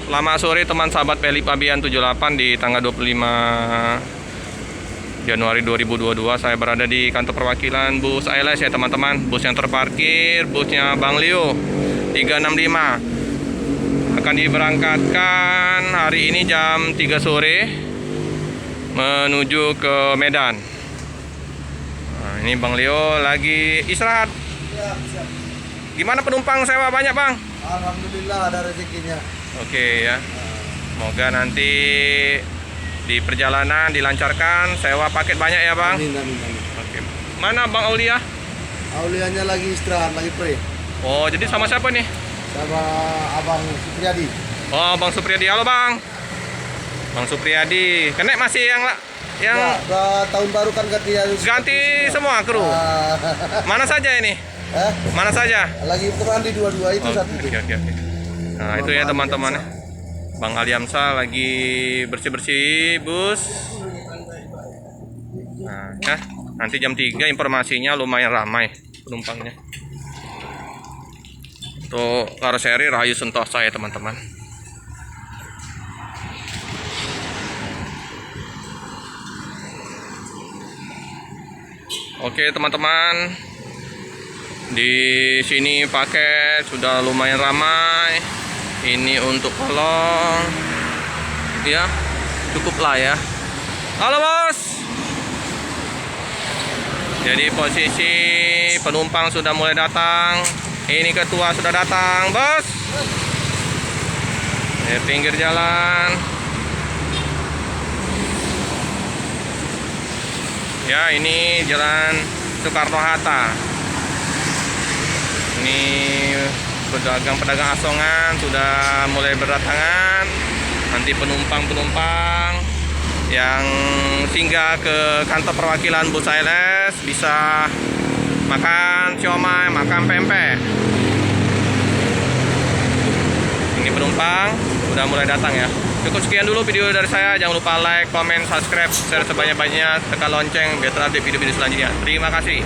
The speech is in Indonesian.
Selamat sore teman sahabat Peli Pabian 78 di tanggal 25 Januari 2022. Saya berada di kantor perwakilan bus ALS ya teman-teman. Bus yang terparkir, busnya Bang Leo 365 akan diberangkatkan hari ini jam 3 sore menuju ke Medan. Nah, ini Bang Leo lagi istirahat. Siap. Gimana penumpang sewa banyak Bang? Alhamdulillah ada rezekinya. Oke ya. Semoga nanti di perjalanan dilancarkan, sewa paket banyak ya Bang. Amin. Oke. Mana Bang Aulia? Aulianya lagi istirahat, lagi pre. Oh, jadi sama siapa nih? Sama Abang Supriyadi. Oh, Bang Supriyadi. Halo Bang. Bang Supriyadi. Kenek masih yang Udah tahun baru kan ganti semua kru. Mana saja ini? Mana saja? Lagi bermandi dua-dua itu satu. Oke. Nah, itu ya teman-teman. Bang Aliamsa lagi bersih-bersih bus. Nah, ya, nanti jam 3 informasinya lumayan ramai penumpangnya. Untuk karoseri Rahayu Sentosa ya teman-teman. Oke teman-teman, di sini paket sudah lumayan ramai. Ini untuk kolong, ya cukup lah ya. Halo bos. Jadi posisi penumpang sudah mulai datang. Ini ketua sudah datang bos. Di pinggir jalan. Ya, ini jalan Soekarno-Hatta. Ini pedagang-pedagang asongan sudah mulai berdatangan. Nanti penumpang-penumpang yang singgah ke kantor perwakilan bus ALS bisa makan siomay, makan pempek. Ini penumpang sudah mulai datang ya. Cukup sekian dulu video dari saya. Jangan lupa like, comment, subscribe, share sebanyak-banyaknya, tekan lonceng biar terupdate video-video selanjutnya. Terima kasih.